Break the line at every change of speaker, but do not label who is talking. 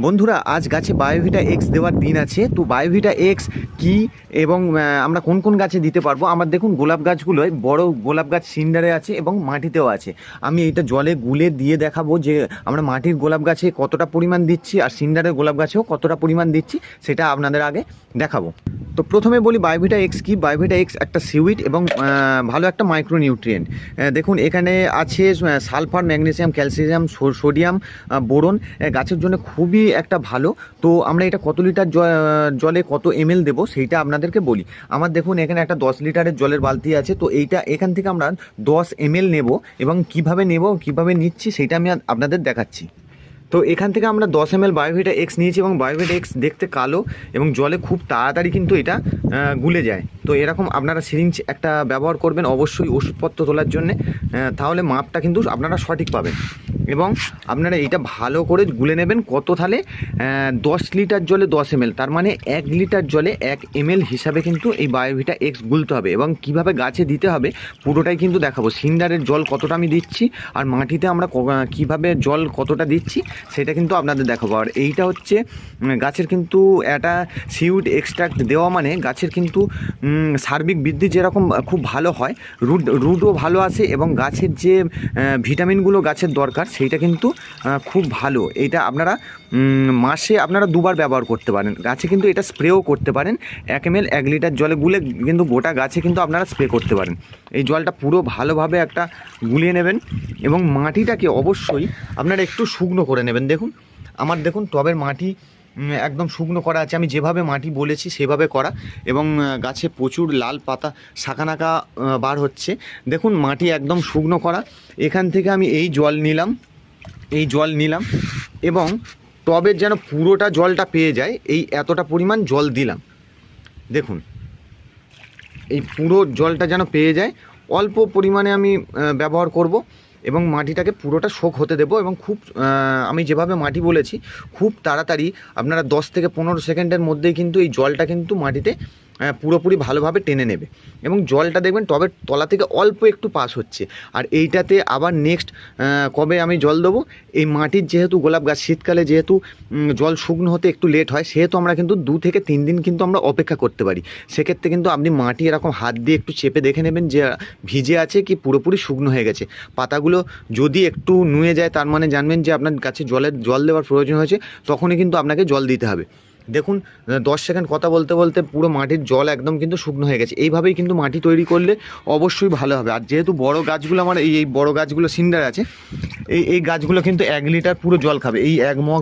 বন্ধুরা আজ গাছে বায়োভিটা এক্স দেওয়ার দিন আছে। তো বায়োভিটা এক্স কি এবং আমরা কোন কোন গাছে দিতে পারবো। আমার দেখুন গোলাপ গাছগুলোয় বড় গোলাপ গাছ সিন্ডারে আছে এবং মাটিতেও আছে। আমি এটা জলে গুলে দিয়ে দেখাবো যে আমরা মাটির গোলাপ গাছে কতটা পরিমাণ দিচ্ছি আর সিন্ডারের গোলাপ গাছেও কতটা পরিমাণ দিচ্ছি, সেটা আপনাদের আগে দেখাবো। তো প্রথমে বলি বায়োভিটা এক্স কি। বায়োভিটা এক্স একটা সিউইড এবং ভালো একটা মাইক্রোনিউট্রিয়েন্ট। দেখুন এখানে আছে sulphur, magnesium, calcium, sodium, boron. গাছের জন্য খুবই একটা ভালো। তো আমরা এটা কত লিটার জলে কত এমএল দেবো সেইটা আপনাদেরকে বলি। আমার দেখুন এখানে একটা 10 লিটারের জলের বালতি আছে। তো এখান থেকে আমরা 10 এমএল নেব এবং কিভাবে নিচ্ছি সেইটা আমি আপনাদের দেখাচ্ছি। তো এখান থেকে আমরা 10 এমএল বায়োভিটা এক্স নিয়েছি এবং বায়োভিটা এক্স দেখতে কালো এবং জলে খুব তাড়াতাড়ি কিন্তু এটা গুলে যায়। তো এরকম আপনারা সিরিঞ্জ একটা ব্যবহার করবেন অবশ্যই ওষুধপত্র তোলার জন্যে, তাহলে মাপটা কিন্তু আপনারা সঠিক পাবেন। এবং আপনারা এইটা ভালো করে গুলে নেবেন। কত তাহলে 10 লিটার জলে 10 এমএল, তার মানে 1 লিটার জলে 1 এমএল হিসাবে কিন্তু এই বায়োভিটা এক্স গুলতে হবে। এবং কিভাবে গাছে দিতে হবে পুরোটাই কিন্তু দেখাবো। সিন্ডারের জল কতটা আমি দিচ্ছি আর মাটিতে আমরা কিভাবে জল কতটা দিচ্ছি সেটা কিন্তু আপনাদের দেখাবো। আর এইটা হচ্ছে গাছের কিন্তু একটা সিউড এক্সট্রাক্ট দেওয়া মানে গাছের কিন্তু সার্বিক বৃদ্ধি যেরকম খুব ভালো হয়, রুটও ভালো আসে এবং গাছের যে ভিটামিনগুলো গাছের দরকার সেইটা কিন্তু খুব ভালো। এইটা আপনারা মাসে আপনারা দুবার ব্যবহার করতে পারেন। গাছে কিন্তু এটা স্প্রেও করতে পারেন। 1 এমএল 1 লিটার জলে গুলে কিন্তু গোটা গাছে কিন্তু আপনারা স্প্রে করতে পারেন। এই জলটা পুরো ভালোভাবে একটা গুলিয়ে নেবেন এবং মাটিটাকে অবশ্যই আপনারা একটু শুকনো করে নেবেন। দেখুন আমার দেখুন টবের মাটি একদম শুকনো করা আছে, আমি যেভাবে মাটি বলেছি সেভাবে করা। এবং গাছে প্রচুর লাল পাতা শাখানাকা বার হচ্ছে। দেখুন মাটি একদম শুকনো করা। এখান থেকে আমি এই জল নিলাম এবং টবের যেন পুরোটা জলটা পেয়ে যায় এই এতটা পরিমাণ জল দিলাম। দেখুন এই পুরো জলটা যেন পেয়ে যায়, অল্প পরিমাণে আমি ব্যবহার করব এবং মাটিটাকে পুরোটা শোক হতে দেবো। এবং খুব আমি যেভাবে মাটি বলেছি খুব তাড়াতাড়ি আপনারা 10 থেকে 15 সেকেন্ডের মধ্যেই কিন্তু এই জলটা কিন্তু মাটিতে পুরোপুরি ভালোভাবে টেনে নেবে এবং জলটা দেখবেন টবের তলা থেকে অল্প একটু পাস হচ্ছে। আর এইটাতে আবার নেক্সট কবে আমি জল দেবো, এই মাটির যেহেতু গোলাপ গাছ শীতকালে যেহেতু জল শুকনো হতে একটু লেট হয়, সেহেতু আমরা কিন্তু 2 থেকে 3 দিন কিন্তু আমরা অপেক্ষা করতে পারি। সেক্ষেত্রে কিন্তু আপনি মাটি এরকম হাত দিয়ে একটু চেপে দেখে নেবেন যে ভিজে আছে কি পুরোপুরি শুকনো হয়ে গেছে। পাতাগুলো যদি একটু নুয়ে যায় তার মানে জানবেন যে আপনার গাছে জল দেওয়ার প্রয়োজন হয়েছে, তখনই কিন্তু আপনাকে জল দিতে হবে। দেখুন 10 সেকেন্ড কথা বলতে বলতে পুরো মাটির জল একদম কিন্তু শুকনো হয়ে গেছে। এইভাবেই কিন্তু মাটি তৈরি করলে অবশ্যই ভালো হবে। আর যেহেতু বড় গাছগুলো আমার এই বড় গাছগুলো সিন্ডার আছে, এই গাছগুলো কিন্তু 1 লিটার পুরো জল খাবে। এই 1 মগ